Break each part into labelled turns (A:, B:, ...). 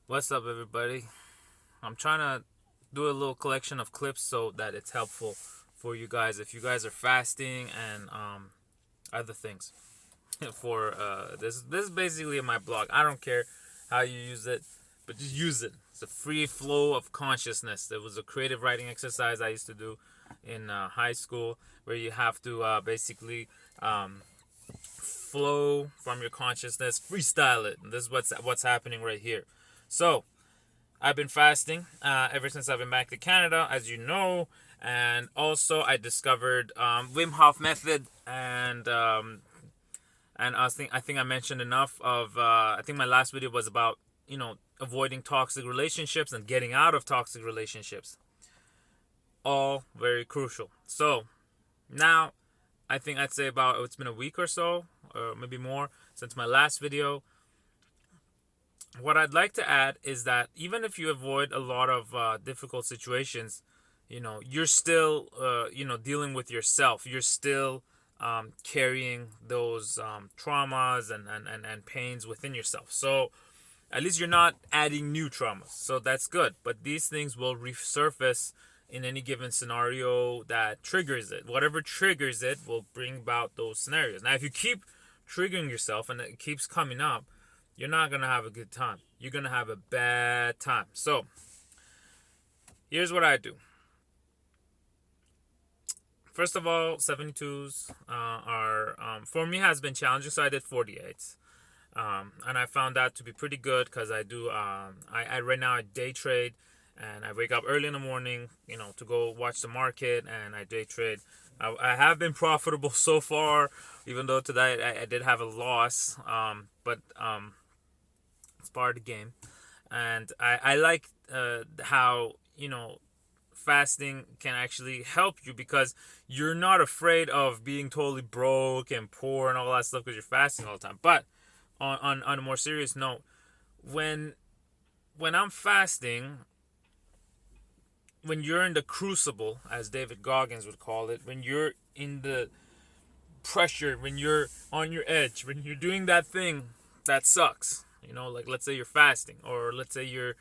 A: What's up, everybody? I'm trying to do a little collection of clips so that it's helpful for you guys if you guys are fasting and other things. For this is basically my blog. I don't care how you use it, but just use it. It's a free flow of consciousness. It was a creative writing exercise I used to do in high school, where you have to basically flow from your consciousness, freestyle it. And this is what's happening right here. So I've been fasting ever since I've been back to Canada, as you know, and also I discovered Wim Hof method, and I think I mentioned enough of. I think my last video was about avoiding toxic relationships and getting out of toxic relationships. All very crucial. So now I think I'd say about it's been a week or so, or maybe more, since my last video. What I'd like to add is that even if you avoid a lot of difficult situations, you're still, dealing with yourself. You're still carrying those traumas and pains within yourself. So at least you're not adding new traumas. So that's good. But these things will resurface in any given scenario that triggers it. Whatever triggers it will bring about those scenarios. Now, if you keep triggering yourself and it keeps coming up, you're not going to have a good time. You're going to have a bad time. So, here's what I do. First of all, 72s for me, has been challenging, so I did 48s. And I found that to be pretty good because I do, right now I day trade, and I wake up early in the morning, to go watch the market, and I day trade. I have been profitable so far, even though today I did have a loss, but it's part of the game. And I like how, fasting can actually help you because you're not afraid of being totally broke and poor and all that stuff because you're fasting all the time. But on a more serious note, when I'm fasting, when you're in the crucible, as David Goggins would call it, when you're in the pressure, when you're on your edge, when you're doing that thing that sucks, like let's say you're fasting, or let's say you're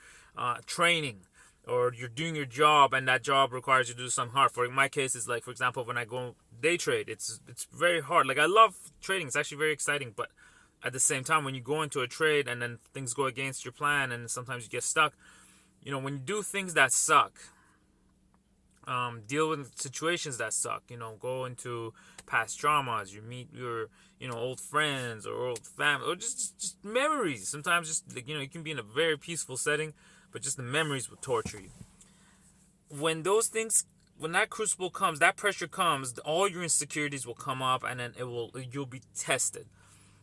A: training, or you're doing your job and that job requires you to do something hard. In my case, it's like, for example, when I go day trade, it's very hard. Like, I love trading. It's actually very exciting. But at the same time, when you go into a trade and then things go against your plan and sometimes you get stuck, when you do things that suck, deal with situations that suck, go into past traumas, you meet your, old friends or old family, or just memories. Sometimes just, like, you can be in a very peaceful setting, but just the memories will torture you. When that crucible comes, that pressure comes, all your insecurities will come up, and then you'll be tested.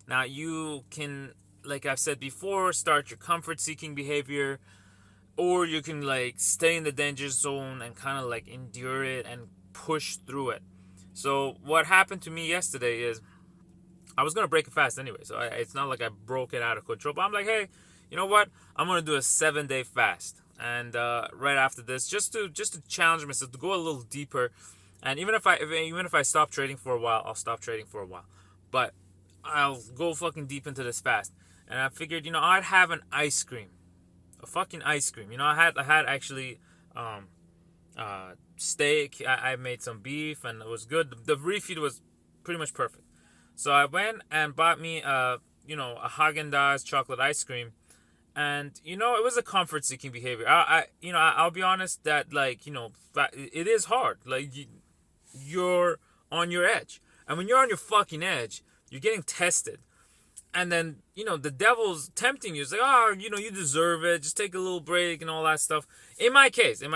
A: Now, you can, like I've said before, start your comfort-seeking behavior, or you can, like, stay in the danger zone and kind of, like, endure it and push through it. So what happened to me yesterday is I was going to break a fast anyway. So it's not like I broke it out of control. But I'm like, hey, you know what? I'm going to do a 7-day fast. And right after this, just to challenge myself, to go a little deeper. And even if I stop trading for a while, I'll stop trading for a while. But I'll go fucking deep into this fast. And I figured, I'd have an ice cream. A fucking ice cream. I had actually steak. I made some beef and it was good. The refeed was pretty much perfect. So I went and bought me a Haagen-Dazs chocolate ice cream, and it was a comfort-seeking behavior. I'll be honest that, like, it is hard. Like, you're on your edge, and when you're on your fucking edge, you're getting tested. And then, the devil's tempting you. It's like, oh, you deserve it. Just take a little break and all that stuff. In my case, I'm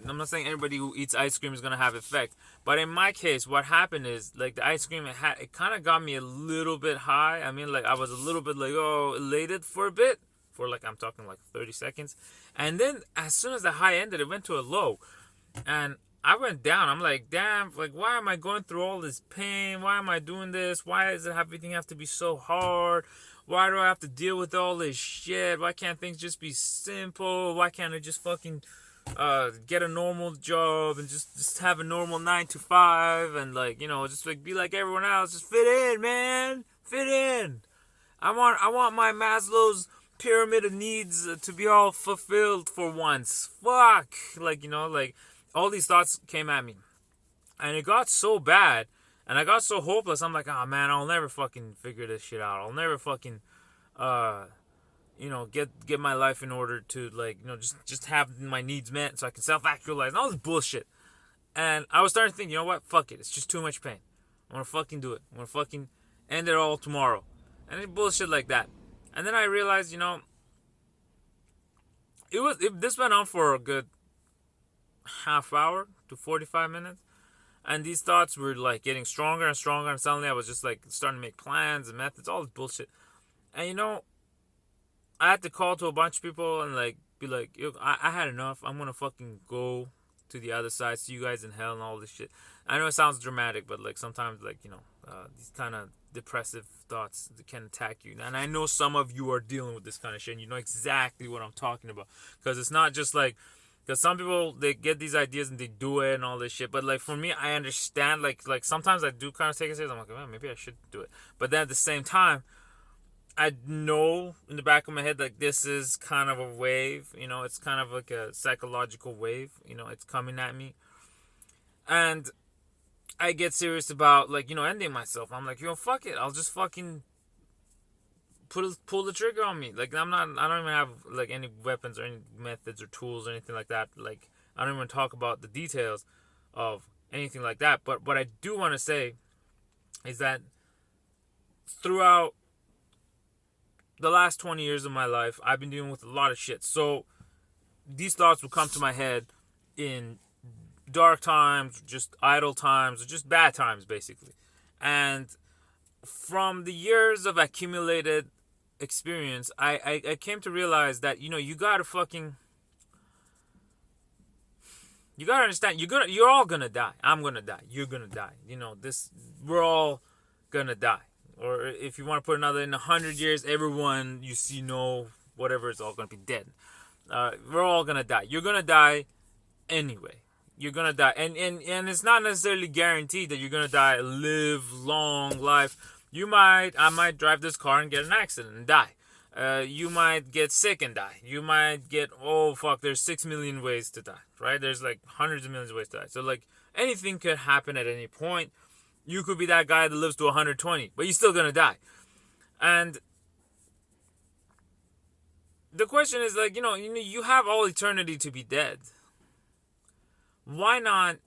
A: not saying everybody who eats ice cream is going to have effect. But in my case, what happened is, like, the ice cream, it kind of got me a little bit high. I mean, like, I was a little bit, like, elated for a bit. For, like, I'm talking, like, 30 seconds. And then, as soon as the high ended, it went to a low. And I went down. I'm like, damn, like, why am I going through all this pain? Why am I doing this? Why does everything have to be so hard? Why do I have to deal with all this shit? Why can't things just be simple? Why can't I just fucking get a normal job and just have a normal 9 to 5 and, like, just, like, be like everyone else? Just fit in, man. Fit in. I want my Maslow's pyramid of needs to be all fulfilled for once. Fuck. Like, like all these thoughts came at me. And it got so bad. And I got so hopeless. I'm like, oh man, I'll never fucking figure this shit out. I'll never fucking, get my life in order to, like, just have my needs met so I can self-actualize and all this bullshit. And I was starting to think, you know what? Fuck it. It's just too much pain. I'm gonna fucking do it. I'm gonna fucking end it all tomorrow. And it's bullshit like that. And then I realized, this went on for a good half hour to 45 minutes. And these thoughts were like getting stronger and stronger. And suddenly I was just like starting to make plans and methods, all this bullshit. And I had to call to a bunch of people and like be like, I had enough. I'm gonna fucking go to the other side, see you guys in hell and all this shit. I know it sounds dramatic, but like sometimes like these kind of depressive thoughts can attack you. And I know some of you are dealing with this kind of shit and you know exactly what I'm talking about, because it's not just like, because some people, they get these ideas and they do it and all this shit, but like for me, I understand, like sometimes I do kind of take it serious. I'm like, man, maybe I should do it, but then at the same time I know in the back of my head, like, this is kind of a wave, it's kind of like a psychological wave, it's coming at me. And I get serious about, like, ending myself. I'm like, fuck it. I'll just fucking pull the trigger on me. Like, I don't even have, like, any weapons or any methods or tools or anything like that. Like, I don't even talk about the details of anything like that. But what I do want to say is that throughout the last 20 years of my life, I've been dealing with a lot of shit. So these thoughts will come to my head in dark times, just idle times, or just bad times, basically. And from the years of accumulated experience, I came to realize that, you gotta understand, you're all gonna die. I'm gonna die. You're gonna die. We're all gonna die. Or if you want to put another, in 100 years, everyone you see, whatever, is all going to be dead. We're all going to die. You're going to die anyway. You're going to die. And it's not necessarily guaranteed that you're going to die a live, long life. I might drive this car and get an accident and die. You might get sick and die. You might get, there's 6 million ways to die, right? There's like hundreds of millions of ways to die. So like anything could happen at any point. You could be that guy that lives to 120, but you're still going to die. And the question is, like, you have all eternity to be dead. Why not,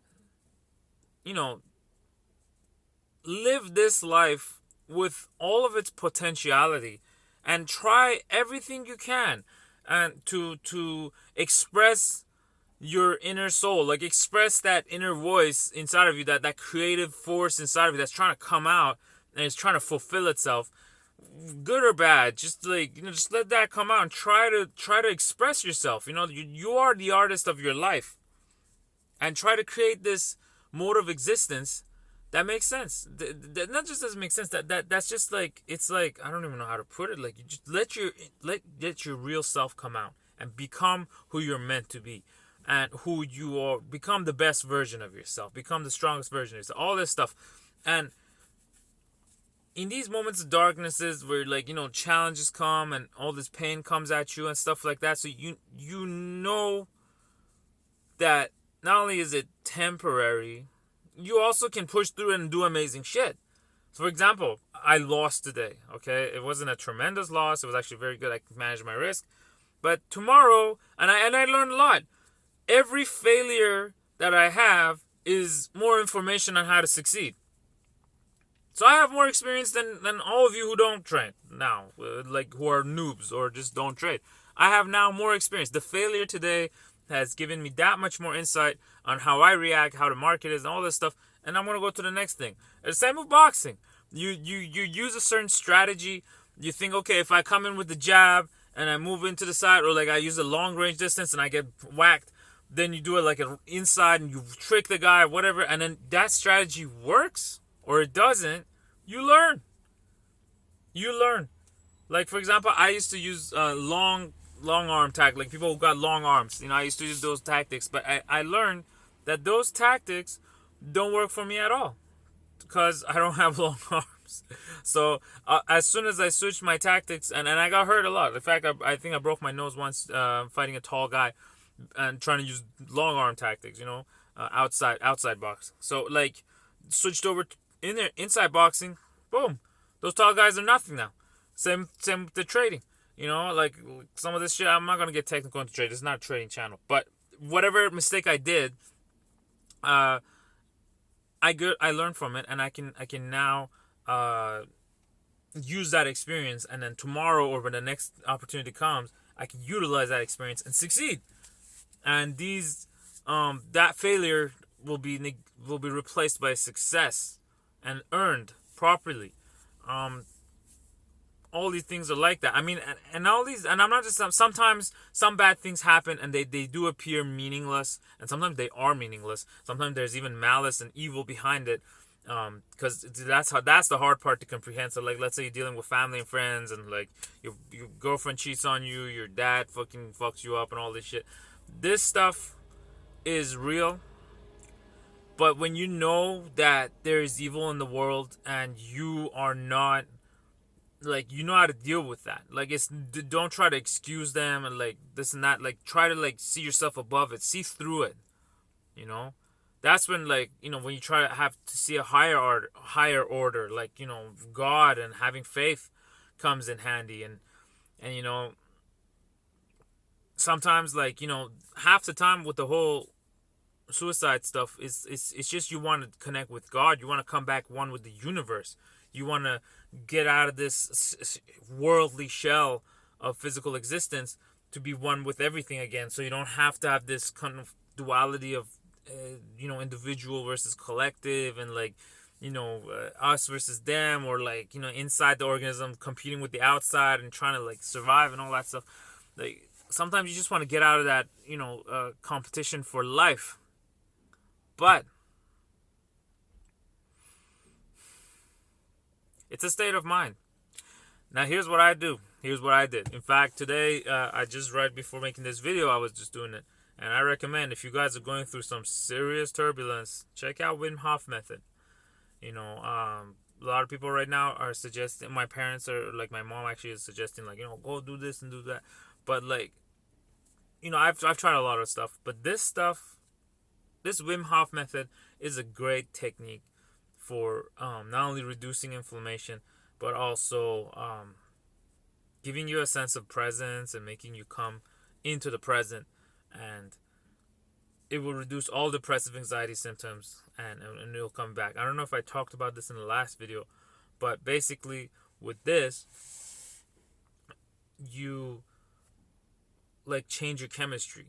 A: live this life with all of its potentiality and try everything you can and to express your inner soul, like express that inner voice inside of you, that creative force inside of you that's trying to come out and it's trying to fulfill itself, good or bad. Just like, just let that come out and try to express yourself. You are the artist of your life, and try to create this mode of existence that makes sense. That not just doesn't make sense. That's just like, it's like, I don't even know how to put it. Like, you just let your real self come out and become who you're meant to be. And who you are, become the best version of yourself, become the strongest version of yourself, all this stuff. And in these moments of darknesses where, like, challenges come and all this pain comes at you and stuff like that, so you know that not only is it temporary, you also can push through it and do amazing shit. So, for example, I lost today, okay? It wasn't a tremendous loss. It was actually very good. I could manage my risk. But tomorrow, and I learned a lot. Every failure that I have is more information on how to succeed. So I have more experience than all of you who don't train now, like who are noobs or just don't trade. I have now more experience. The failure today has given me that much more insight on how I react, how the market is, and all this stuff. And I'm going to go to the next thing. The same with boxing. You use a certain strategy. You think, okay, if I come in with the jab and I move into the side, or like I use a long range distance and I get whacked, then you do it like an inside and you trick the guy, whatever, and then that strategy works or it doesn't, you learn. Like, for example, I used to use long arm tactics, like people who got long arms. I used to use those tactics, but I learned that those tactics don't work for me at all because I don't have long arms. So as soon as I switched my tactics, and I got hurt a lot. In fact, I think I broke my nose once fighting a tall guy and trying to use long arm tactics, outside box. So like switched over in there inside boxing. Boom, those tall guys are nothing now. Same with the trading. Like some of this shit. I'm not gonna get technical into trade. It's not a trading channel, but whatever mistake I did, I learned from it, and I can now use that experience, and then tomorrow or when the next opportunity comes, I can utilize that experience and succeed. And that failure will be replaced by success and earned properly. All these things are like that. I mean, and all these, and I'm not just, sometimes some bad things happen and they do appear meaningless, and sometimes they are meaningless. Sometimes there's even malice and evil behind it, because that's the hard part to comprehend. So like, let's say you're dealing with family and friends, and like your girlfriend cheats on you, your dad fucking fucks you up, and all this shit. This stuff is real, but when you know that there is evil in the world and you are not, like, you know how to deal with that. Like, don't try to excuse them and like this and that. Like, try to like see yourself above it, see through it. That's when, like, when you try to have to see a higher order, like, God and having faith comes in handy. And sometimes, like, half the time with the whole suicide stuff it's just you want to connect with God. You want to come back one with the universe. You want to get out of this worldly shell of physical existence to be one with everything again, so you don't have to have this kind of duality of individual versus collective, and like us versus them, or like inside the organism competing with the outside and trying to like survive and all that stuff. Like, sometimes you just want to get out of that competition for life. But it's a state of mind. Now, here's what I do. Here's what I did. In fact, today, I just right before making this video, I was just doing it. And I recommend, if you guys are going through some serious turbulence, check out Wim Hof method. A lot of people right now are suggesting, my parents are, like, my mom actually is suggesting, like, go do this and do that. But, like, I've tried a lot of stuff. But this Wim Hof method is a great technique for not only reducing inflammation, but also giving you a sense of presence and making you come into the present. And it will reduce all depressive anxiety symptoms, and it'll come back. I don't know if I talked about this in the last video, but basically with this, you like change your chemistry.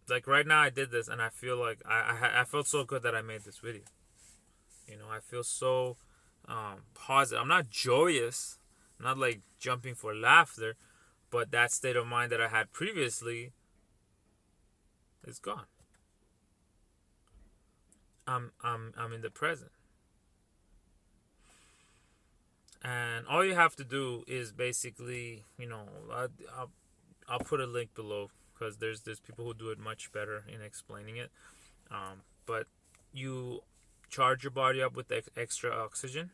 A: Like right now I did this, and I feel like I felt so good that I made this video. I feel so positive. I'm not joyous, I'm not like jumping for laughter, but that state of mind that I had previously is gone. I'm in the present. And all you have to do is basically, I'll put a link below, because there's people who do it much better in explaining it. But you charge your body up with extra oxygen.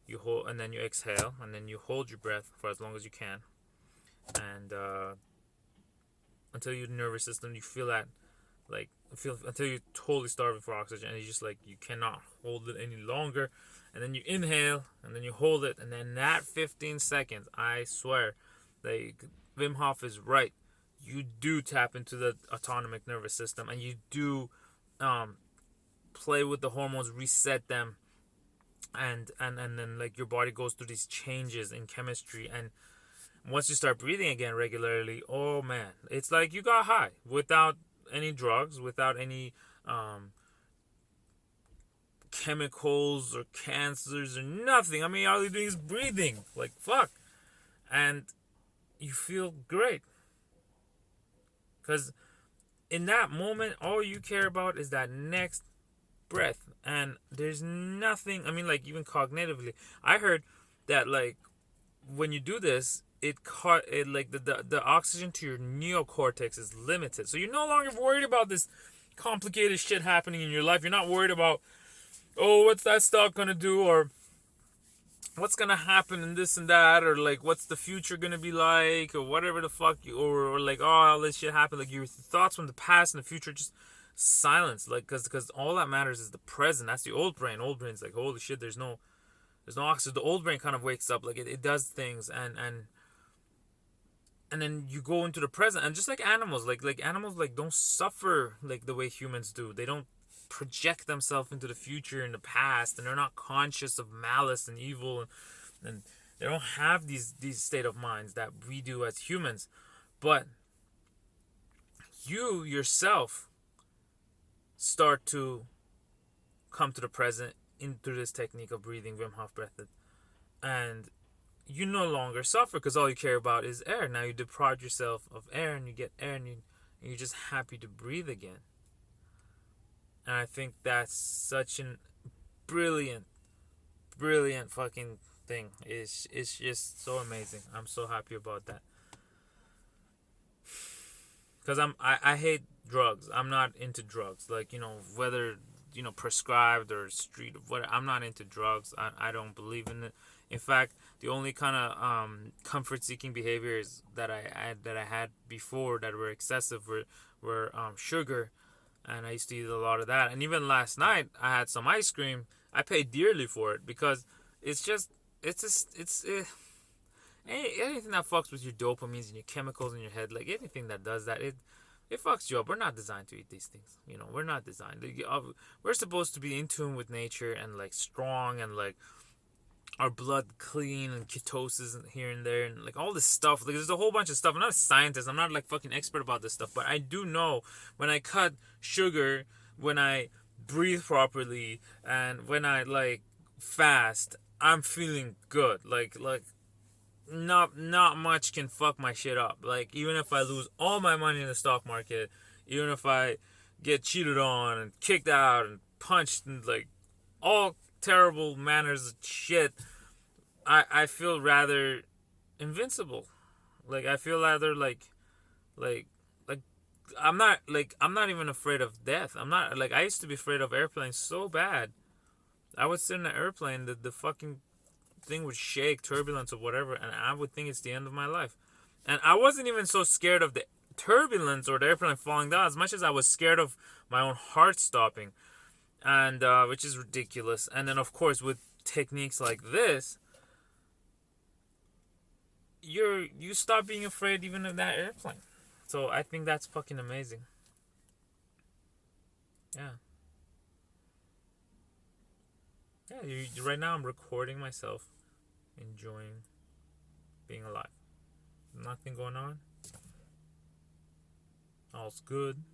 A: You hold, and then you exhale, and then you hold your breath for as long as you can, and until your nervous system, you feel that, like, until you're totally starving for oxygen, and you just like, you cannot hold it any longer. And then you inhale, and then you hold it, and then that 15 seconds, I swear, like, Wim Hof is right. You do tap into the autonomic nervous system, and you do play with the hormones, reset them, and then like your body goes through these changes in chemistry. And once you start breathing again regularly, oh man, it's like you got high without any drugs, without any chemicals or cancers or nothing. I mean, all you're doing is breathing, like, fuck, and you feel great, because in that moment all you care about is that next breath. And there's nothing, I mean, like, even cognitively, I heard that, like, when you do this, it like the oxygen to your neocortex is limited, so you're no longer worried about this complicated shit happening in your life. You're not worried about, oh, what's that stock gonna do, or what's gonna happen and this and that, or like what's the future gonna be like, or whatever the fuck, or like, oh, all this shit happened. Like your thoughts from the past and the future just silence. Like, because all that matters is the present. That's the old brain. Old brain's like, holy shit, there's no oxygen. The old brain kind of wakes up, like it does things, and then you go into the present, and just like animals, like animals like don't suffer like the way humans do. They don't project themselves into the future and the past, and they're not conscious of malice and evil, and they don't have these state of minds that we do as humans. But you yourself start to come to the present in through this technique of breathing, Wim Hof breath, and you no longer suffer because all you care about is air. Now you deprive yourself of air, and you get air, and you're just happy to breathe again. And I think that's such an brilliant, brilliant fucking thing. It's just so amazing. I'm so happy about that. Because I hate drugs. I'm not into drugs. Like, whether, prescribed or street, whatever. I'm not into drugs. I don't believe in it. In fact, the only kind of comfort-seeking behaviors that I had before that were excessive were
B: sugar,
A: and I used to eat a lot of that. And even last night, I had some ice cream. I paid dearly for it because it's anything that fucks with your dopamines and your chemicals in your head, like anything that does that, it fucks you up. We're not designed to eat these things. We're not designed. We're supposed to be in tune with nature and like strong and like our blood clean and ketosis and here and there and like all this stuff. Like there's a whole bunch of stuff. I'm not a scientist. I'm not like fucking expert about this stuff, but I do know when I cut sugar, when I breathe properly, and when I like fast, I'm feeling good. Like not much can fuck my shit up. Like even if I lose all my money in the stock market, even if I get cheated on and kicked out and punched and like all terrible manners of shit, I feel rather invincible. Like I feel rather like like I'm not even afraid of death. I'm not like I used to be afraid of airplanes so bad. I would sit in an airplane, the fucking thing would shake, turbulence or whatever, and I would think it's the end of my life. And I wasn't even so scared of the turbulence or the airplane falling down as much as I was scared of my own heart stopping, and which is ridiculous. And then of course with techniques like this, you stop being afraid even of that airplane. So I think that's fucking amazing. Yeah. Yeah, right now I'm recording myself enjoying being alive. Nothing going on. All's good.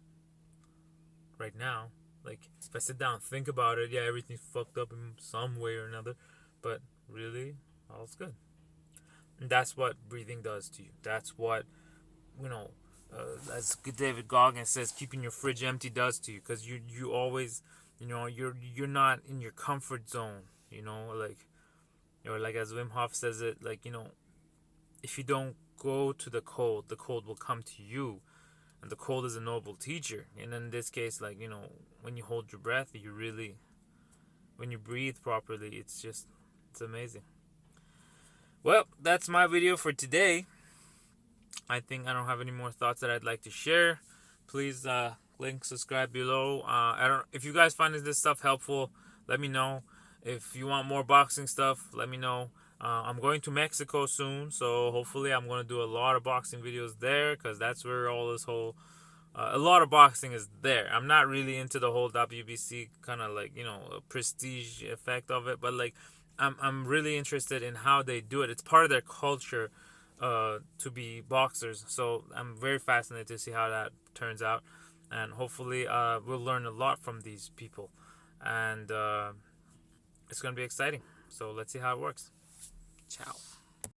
A: Right now. Like, if I sit down and think about it, yeah, everything's fucked up in some way or another. But really, all's good. And that's what breathing does to you. That's what, as David Goggins says, keeping your fridge empty does to you. Because you always, you're not in your comfort zone. Like as Wim Hof says it, like, if you don't go to the cold will come to you. And the cold is a noble teacher. And in this case, like, when you hold your breath, when you breathe properly, it's amazing. Well, that's my video for today. I think I don't have any more thoughts that I'd like to share. Please link, subscribe below. If you guys find this stuff helpful, let me know. If you want more boxing stuff, let me know. I'm going to Mexico soon, so hopefully I'm going to do a lot of boxing videos there, because that's where all this whole a lot of boxing is there. I'm not really into the whole WBC kind of like, prestige effect of it, but like I'm really interested in how they do it. It's part of their culture to be boxers, so I'm very fascinated to see how that turns out, and hopefully we'll learn a lot from these people, and it's going to be exciting. So let's see how it works. Ciao.